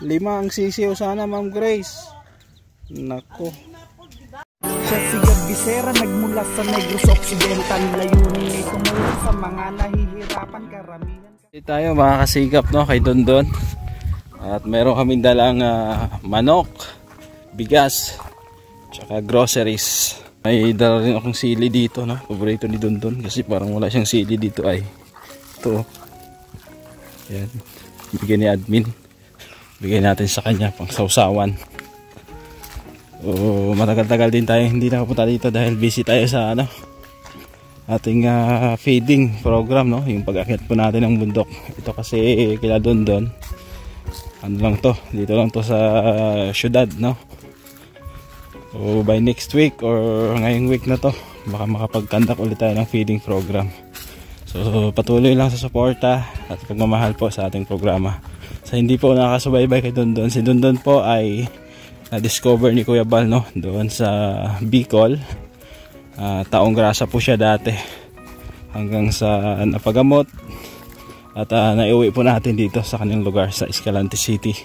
5 ang sisiyo sana, Ma'am Grace. Nako. Siya si Gagisera, nagmula sa Negros Occidental. Layunin ay tumulong sa mga nahihirapan karamihan. Dito tayo mga kasigap, no, kay Dondon. At meron kaming dalang manok, bigas, tsaka groceries. May dala rin akong sili dito, no? Paborito ni Dondon kasi parang wala siyang sili dito ay. Ito. Yan. Bigyan ni admin. Bigyan natin sa kanya pang sausawan. Matagal-tagal din tayo hindi nakapunta dito dahil busy tayo sa ating feeding program, no? Yung pag-akyat po natin ng bundok. Ito kasi kila Dondon. Ano lang to? Dito lang to sa syudad, no? So by next week or ngayong week na to, baka makapag-conduct ulit tayo ng feeding program. So patuloy lang sa suporta at pagmamahal po sa ating programa. Sa hindi po nakakasubaybay kay Dondon, si Dondon po ay na-discover ni Kuya Bal, no? Doon sa Bicol. Taong Grasa po siya dati hanggang sa napagamot at naiuwi po natin dito sa kanyang lugar sa Escalante City,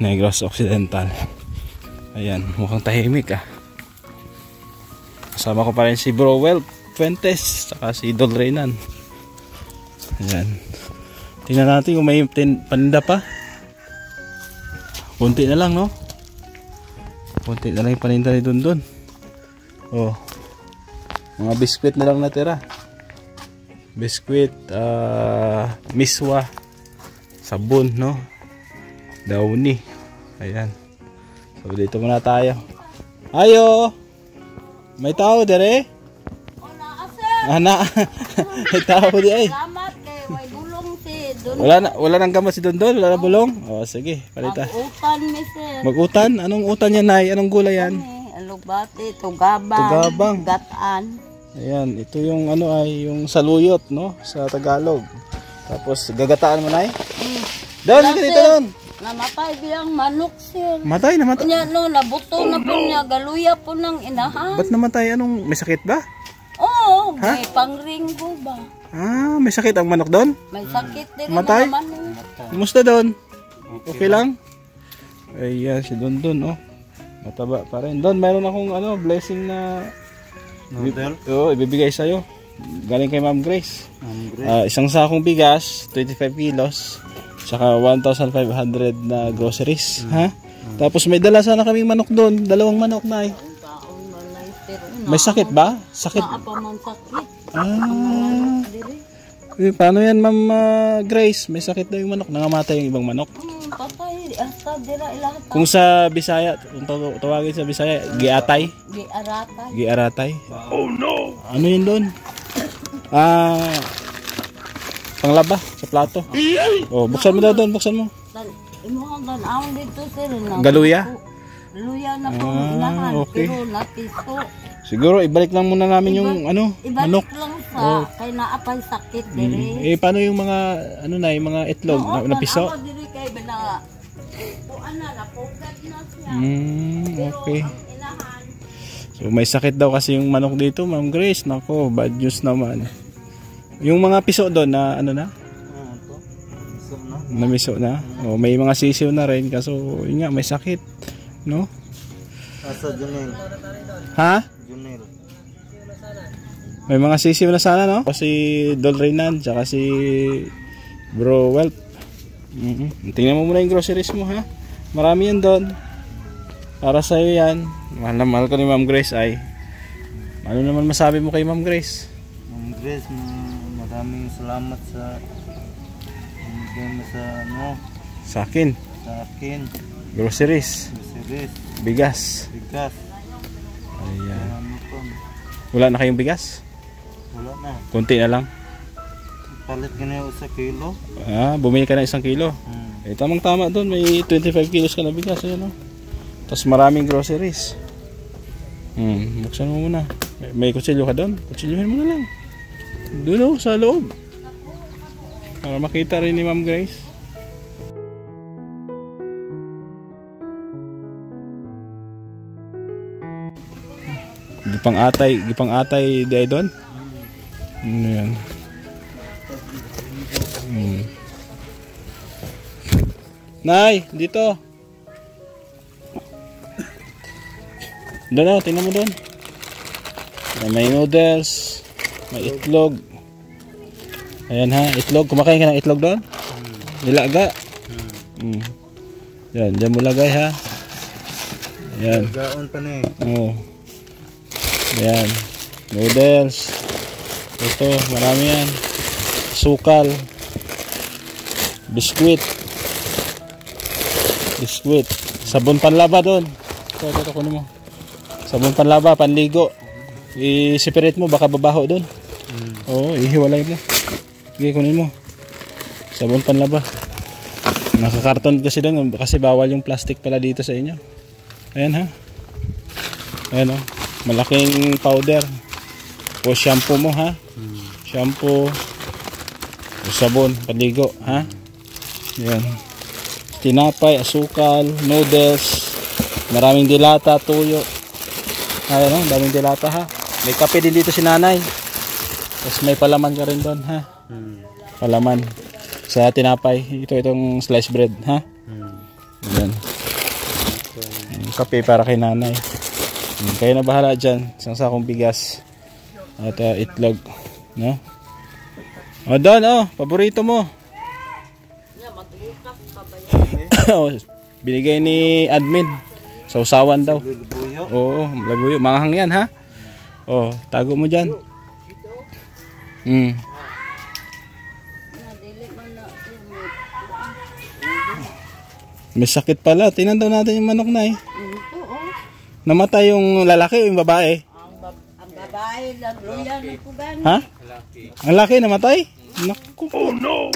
Negros Occidental. Ayan, mukhang tahimik kasama ko pa rin si Bro Well Fuentes saka si Idol Reynan. Ayan, tingnan natin kung may paninda pa. Kunti na lang, no? Kunti na lang yung paninda ni Dondon. Oh, mga biskwit na lang natira. Biskwit, miswa, sabon, no? Downy. Ayan. So dito muna tayo. Ayo! May tao dire? Ana. May tao di ay. Salamat kay way bulong si Dondon. Wala nang gamot si Dondon, wala na bulong. Oh, sige, palita. Mag-utan mi sir. Mag-utan? Anong utan yan, Nay? Anong gulay yan? Alugbati, tugabang. Tugabang. Gataan. Ayan, ito yung yung saluyot, no, sa Tagalog. Tapos gagataan mo, Nay. Doon, dito doon. Namatay biyang manok sir. Matay, namatay. Nya no, nabuto na po niya, galuya po ng inahan. Ba't namatay? Anong, may sakit ba? Oo, may pangringgo ba? May sakit ang manok doon? May sakit din Matay? ang manok. Kumusta doon? Okay lang? Ayan, si Dondon, oh. Mataba pa rin. Doon, mayroon akong blessing na ibibigay sa'yo. Galing kay Ma'am Grace. Isang sakong bigas, 25 kilos. Saka 1,500 na groceries. Ha? Tapos may dala sana kaming manok doon. 2 manok, Nay. May sakit ba? Sakit? Naapaman sakit. Paano yan, Ma'am Grace? May sakit daw yung manok. Nangamatay yung ibang manok. Patay. Hasta dira ilahat. Kung sa Bisaya, kung tawagin sa Bisaya, giatay. Giaratay. Giaratay. Oh no! Ano yun doon? Panglaba sa plato. Oh, buksan mo daw doon, buksan mo. Imuhang tanawon dito sir. Galuya? Luya na po inahan. Okay. Pero napiso. Siguro ibalik lang muna namin yung manok. Ibalik lang sa kay naapay sakit dire. Paano yung mga yung mga itlog na piso? Ako dire kay bala. Kuan na napugat na siya. Okay. So may sakit daw kasi yung manok dito, Ma'am Grace. Nako, bad news naman. Yung mga piso doon na na miso na. May mga sisiw na rin kaso yun nga may sakit, no? Asa Junel. Ha? Junel. May mga sisiw na sana, no? Si Dol Reynan tsaka si Bro Welp. Tingnan mo muna yung groceries mo, ha? Marami yan doon. Para sa'yo yan. Mahal na mahal ko ni Ma'am Grace ay. Ano naman masabi mo kay Ma'am Grace? Ma'am Grace, maraming salamat sa sa akin. Groceries. Bigas. Ayan. Wala na kayong bigas? Wala na. Kunti na lang. Palit ka na 1 kilo. Bumili ka ng 1 kilo. Tamang tama doon. May 25 kilos ka na bigas. Ayan, no? Tapos maraming groceries. Buksan mo muna. May kutsilyo ka doon. Kutsilyohin mo na lang. Doon, sa loob. Para makita rin ni Ma'am Grace. Gipang atay di ay doon. Ano yan? Nay, dito. Doon o, tingnan mo doon. May noodles. May itlog. Ayan ha, itlog. Kumakain ka ng itlog doon? Nilaga. Yan, dyan mo lagay ha. Ayan. Gaon pa na eh. Oo. Ayan. Noodles. Ito, marami yan. Sukal. Biskuit. Sabon panlaba doon. Ito, kunin mo. Sabon panlaba, panligo. I-separate mo, baka babaho doon. Oo, ihiwalay mo. Sige, kunin mo. Sabon panlaba. Nakakarton kasi doon kasi bawal yung plastic pala dito sa inyo. Ayan ha. Ayan o. Malaking powder. O shampoo mo ha. Shampoo. O sabon, panligo ha. Ayan. Tinapay, asukal, noodles, maraming dilata, tuyo. Ayan o, daming dilata ha. May kape din dito si nanay. Tapos may palaman ka rin doon ha. Palaman sa tinapay. Itong sliced bread ha. Ayan. Kape para kay nanay. Kayo na bahala dyan. Isang sakong bigas. At itlog. No? O doon o, paborito mo. Binigay ni admin. Sausawan daw. Oo, labuyo. Manghang yan ha. O, tago mo dyan. May sakit pala. Tingnan daw natin yung manok na eh. Namatay yung lalaki o yung babae? Ang babae lang. Luya na po gano'n. Ha? Ang laki namatay? Naku. Oh no!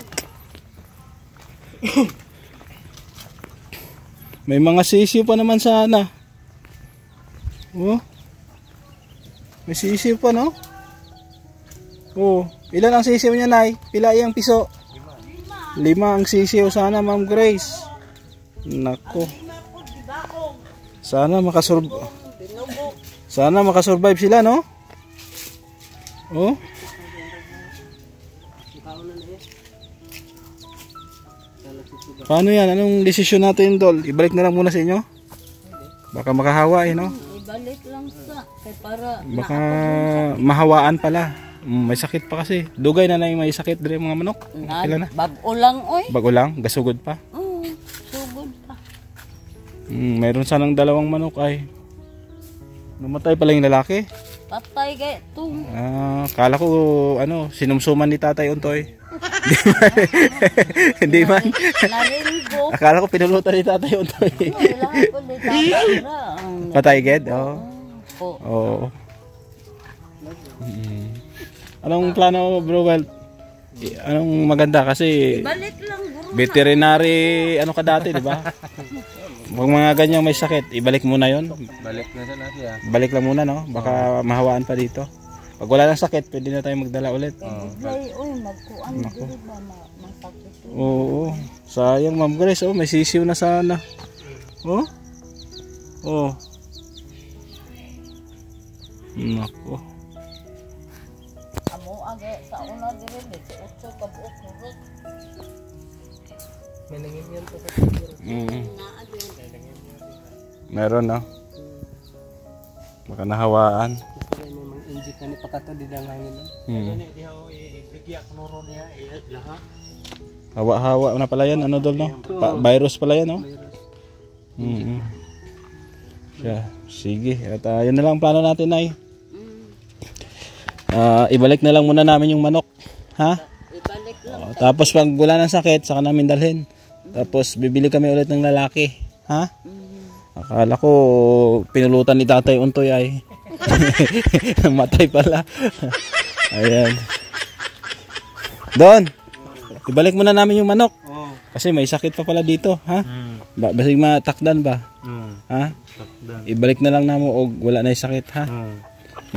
May mga sisiw pa naman sana. Oh. May sisiw pa no? Oh. Ilan ang sisiw niya, Nay? Pila yung piso? 5 ang sisiw sana, Ma'am Grace. Nako. Sana makasurvive sila, no? Oh. Paano yan? Anong desisyon natin, Dol? Ibalik na lang muna sa inyo? Baka makahawa eh, no? Ibalik lang sa. Para baka mahawaan pala. May sakit pa kasi. Dugay na yung may sakit dire mga manok. Kailan na? Bago lang, oy. Bago lang? Gasugod pa? Sugod pa. Mayroon sanang 2 manok ay. Namatay pala yung lalaki. Patay kay tung. Kala ko sinumsuman ni Tatay Untoy. Hindi man. Naringo. Akala ko pinulutan ni Tatay Untoy. Patay ged? Oo. Anong plano mo, bro? Well, anong maganda kasi Balik lang, guro. Veterinary ka dati, di ba? Pag mga ganyan may sakit, ibalik muna yon. Balik na sa natin ah. Balik lang muna, no? Baka mahawaan pa dito. Pag wala ng sakit, pwede na tayo magdala ulit. Magkuan dili ba masakit. Oo. Sayang, Ma'am Grace. May sisiw na sana. Nako. Amo age sa una diri dito utso ka buok nurot. Manangin to. Meron no. Baka nahawaan. Hindi ka ni pakato di dalangin. Hawa-hawa na pala yan, Dol, no? Virus pala yan, no? Yeah, sige. At yun na lang ang plano natin, Nay. Ibalik na lang muna namin yung manok. Ha? Ibalik lang. Tapos pag wala ng sakit, saka namin dalhin. Tapos bibili kami ulit ng lalaki. Ha? Akala ko pinulutan ni Tatay Untoy ay. Matay pala. Ayan. Don, ibalik muna namin yung manok. Kasi may sakit pa pala dito, ha? Basig matakdan ba? Ha? Ibalik na lang namo og wala na yung sakit, ha?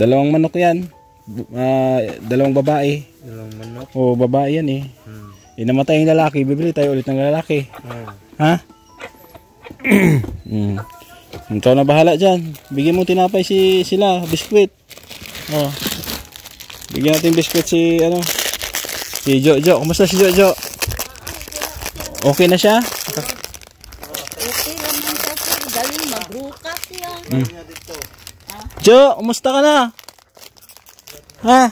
2 manok yan. 2 babae. 2 manok. Babae yan eh. Inamatay yung lalaki, bibili tayo ulit ng lalaki. Ha? Ikaw na bahala dyan. Bigyan mo tinapay sila, biskwit. Bigyan natin biskwit si Jojo. Kumusta si Jojo? Okay na siya? Okay naman siya, sir. Galing magrukas siya. Jo, kumusta ka na? Ha?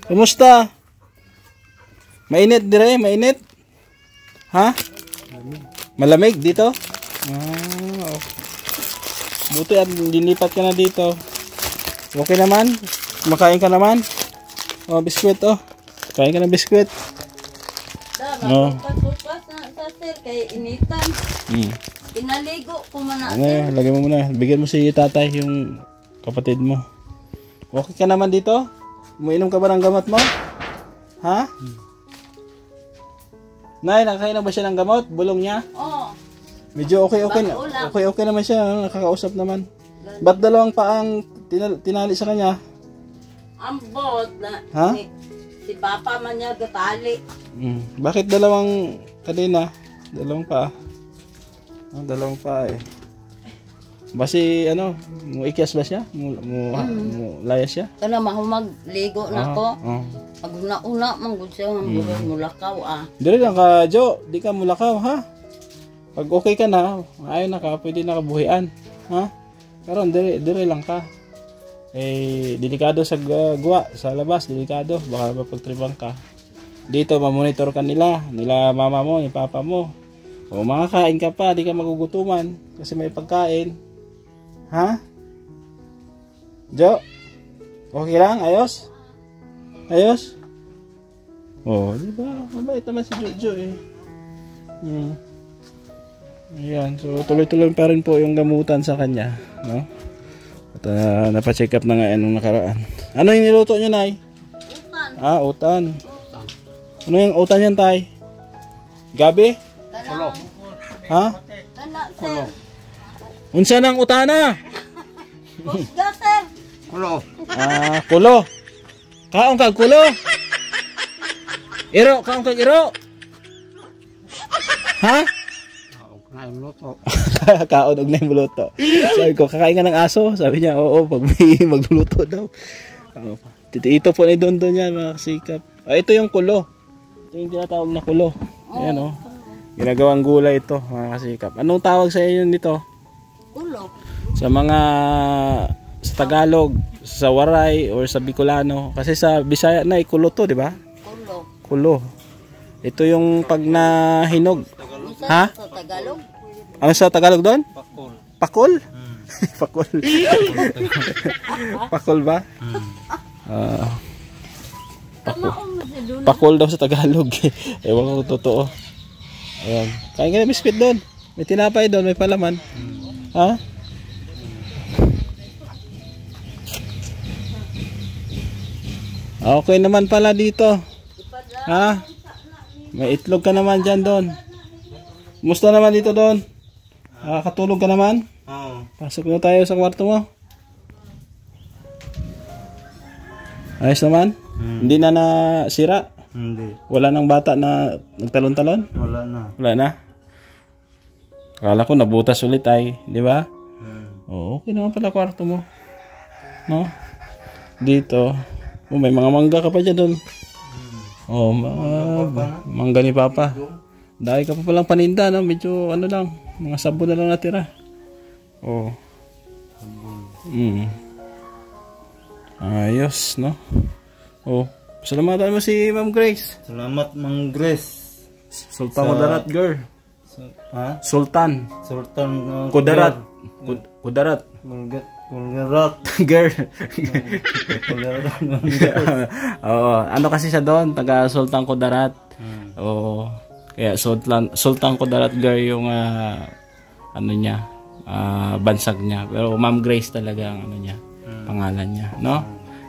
Kumusta? Mainit dire, mainit? Ha? Malamig dito? Ah, buti at lilipat ka na dito. Okay naman? Kumakain ka naman? Oh, biskwit oh. Kain ka ng biskwit. Magrukas na sa sir, kay initan. Pinaligo ko man na, sir. Lagay mo muna. Bigyan mo si tatay yung kapatid mo. Okay ka naman dito? Umiinom ka ba ng gamot mo? Ha? Nay, nakakain na ba siya ng gamot? Bulong niya? Oo. Medyo okay naman siya. Nakakausap naman. Ba't dalawang paang tinali sa kanya? Ambot na. Ha? Si Papa man niya gatali. Bakit dalawang kadena? Dalawang paa? Dalawang paa eh. Basi ano, mo ikyas ba siya? Mo layas siya? Kana mahumagligo na ko. Pag una-una manggod siya mulakaw Dili lang ka, Jo. Di ka mulakaw, ha? Pag okay ka na, ayun na ka, pwede na kabuhian. Ha? Karon dire lang ka. Eh, delikado sa guwa, sa labas, delikado. Baka mapagtribang ka. Dito, mamonitor ka nila mama mo, ni papa mo. O makakain ka pa, di ka magugutuman. Kasi may pagkain. Ha? Jo? Okay lang? Ayos? Ayos? Oh, di ba? Mabait naman si Jojo eh. Ayan, so tuloy-tuloy pa rin po yung gamutan sa kanya, no? At napacheck up na nga nung nakaraan. Ano yung niluto nyo, Nay? Utan. Utan. Ano yung utan yan, Tay? Gabi? Kulo. Ha? Kana, sir. Unsa nang utana? Kusga, sir. Kulo. Kaong kag kulo. Iro, kaong kag iro. Ha? Kaon og nay muluto. Sabi ko, kakain ka ng aso? Sabi niya, oo, pag may magluluto daw. Ito po ni Don yan, mga kasikap. Ito yung kulo. Ito yung tinatawag na kulo. Ayan o. Ginagawang gulay ito, mga kasikap. Anong tawag sa inyo nito? Kulo. Sa mga sa Tagalog, sa Waray or sa Bicolano. Kasi sa Bisaya na kulo to, di ba? Kulo. Kulo. Ito yung pag nahinog. Ha? Sa Tagalog? Ano sa Tagalog doon? Pakol. Pakol? Pakol ba? Pakol daw sa Tagalog. Ewan ko totoo. Ayan. Kain ka na biscuit doon. May tinapay doon, may palaman. Ha? Okay naman pala dito. Ha? May itlog ka naman dyan doon. Musta naman dito doon? Katulog ka naman? Oo. Pasok na tayo sa kwarto mo. Ayos naman? Hindi na nasira? Hindi. Wala nang bata na nagtalon-talon? Wala na. Wala na? Akala ko nabutas ulit ay, di ba? Oo, okay naman pala kwarto mo. No? Dito. Oh, may mga mangga ka pa dyan doon. Oh, mangga ni Papa. Dahil ka pa palang paninda, no? Medyo ano lang, mga sabon na lang natira. Oh. Ayos, no? Oh, salamatan mo si Ma'am Grace. Salamat, Mang Grace. Sultan Kudarat girl. Ha? Sultan Sultan Kudarat. Kudarat. Kulgarat. Girl. Kulgarat. Oo, ano kasi siya doon, taga Sultan Kudarat. Oo. Kaya Sultan Kudarat girl yung ano niya, bansag niya. Pero Ma'am Grace talaga ang ano niya, pangalan niya, no?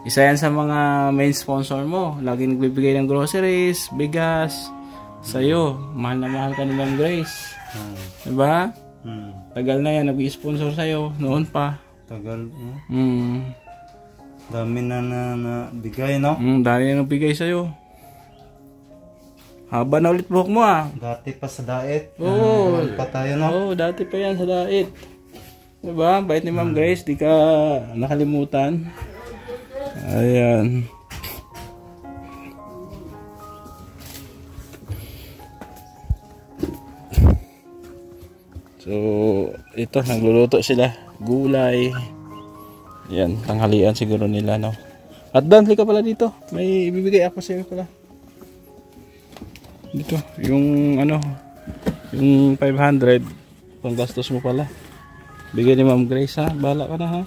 Isa yan sa mga main sponsor mo. Lagi nagbibigay ng groceries, bigas sa'yo. Mahal na mahal ka ni Ma'am Grace. Diba? Tagal na yan, nag-sponsor sa'yo. Noon pa. Tagal. Dami na bigay, no? Dami na nagbigay sa'yo. Haba na ulit buhok mo Dati pa sa diet. Oo. Pa tayo, no? Oo, dati pa yan sa diet. Diba? Bait ni Ma'am Grace, di ka nakalimutan. Ayan. So ito, nagluluto sila gulay. Yan, tanghalian siguro nila, no. At Dan, ka pala dito, may ibibigay ako sa iyo pala dito, yung ano, yung 500 pang gastos mo pala, bigay ni Ma'am Grace, ha. Bahala ka na, ha.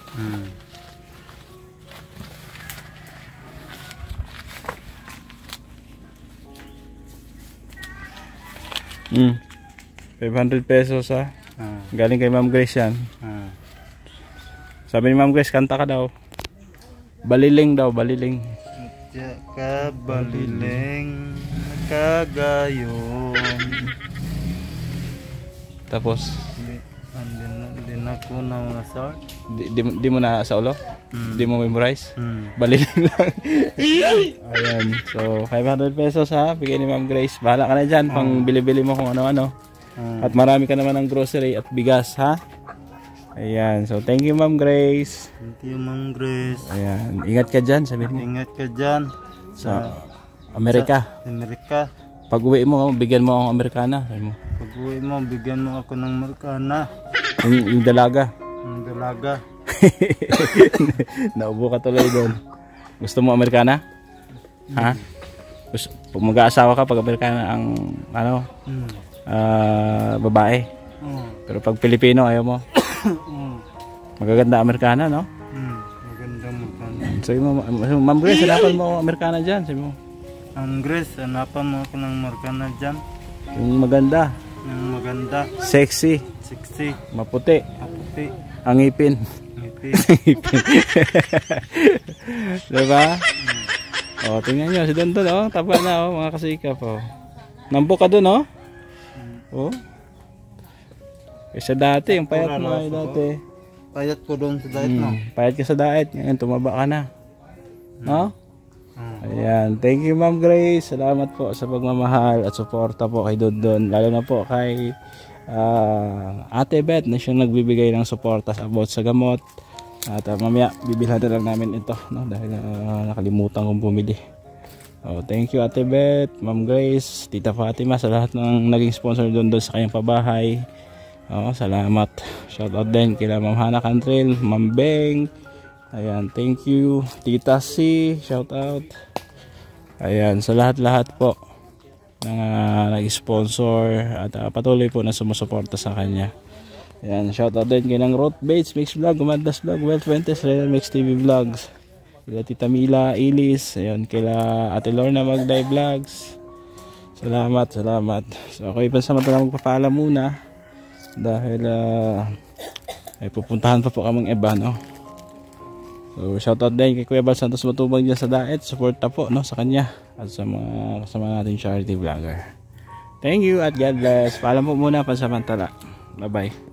500 pesos, ha. Galing kay Ma'am Grace yan. Sabi ni Ma'am Grace, kanta ka daw. Baliling daw, baliling. Ka baliling kagayon. Tapos Hindi na ko na masar. di mo na sa ulo? Di mo memorize? Baliling lang. Ayan. So 500 pesos, ha. Bigay ni Ma'am Grace. Bahala ka na dyan pang bili-bili mo kung ano-ano. At marami ka naman ng grocery at bigas, ha. Ayan. So thank you, Ma'am Grace. Thank you, Ma'am Grace. Ayan. Ingat ka dyan, sabi mo. Ingat ka dyan Sa Amerika. Amerika. Pag uwi mo, bigyan mo akong Amerikana. Sabi mo. Pag uwi mo, bigyan mo ako ng Amerikana. Yung dalaga. Yung dalaga. Naubo ka tuloy doon. Gusto mo Amerikana? Ha? Pag mag-aasawa ka, pag Amerikana ang ano, babae. Pero pag Pilipino, ayaw mo. Magaganda Amerikana, no? Maganda Amerikana. Sabi mo, Ma'am Grace, hanapan mo Amerikana dyan. Sabi mo. Ma'am Grace, hanapan mo ako ng Amerikana dyan. Yung maganda. Yung maganda. Sexy. Sexy. Maputi. Maputi. Ang ngipin. Ngipin. Diba? O, tingnan nyo. Si Don, oh. Taba na, oh. Mga kasikap, oh. Nambok ka dun, oh. Oh. Kasi dati, yung payat mo ay dati. Payat ko doon sa diet mo. Payat ka sa diet. Ngayon, tumaba ka na. No? Ayan. Thank you, Ma'am Grace. Salamat po sa pagmamahal at suporta po kay Dondon. Lalo na po kay Ate Beth na siyang nagbibigay ng suporta about sa gamot. At mamaya, bibilhan na lang namin ito, no? Dahil nakalimutan kong bumili. Oh, thank you, Ate Beth, Ma'am Grace, Tita Fatima, sa lahat ng naging sponsor doon sa kanyang pabahay. Oh, salamat. Shout out din kila Ma'am Hana Cantrell, Ma'am Beng. Ayan, thank you. Tita C, shout out. Ayan, sa lahat-lahat po ng nag-sponsor at patuloy po na sumusuporta sa kanya. Ayan, shout out din kay ng Roth Bates, Mix Vlog, Gumandas Vlog, Well Fuentes, Real Mix TV Vlogs. Kila Tita Mila, Ilis, ayun, kila Ate Lorna Magday Vlogs. Salamat, salamat. So ako ipansamantala magpapaalam muna dahil ay pupuntahan pa po kaming iba, no. So shoutout din kay Kuya Bal Santos Matubang dyan sa Daet, suporta po, no, sa kanya at sa mga kasama natin charity vlogger. Thank you at God bless. Paalam po muna pansamantala. Bye bye.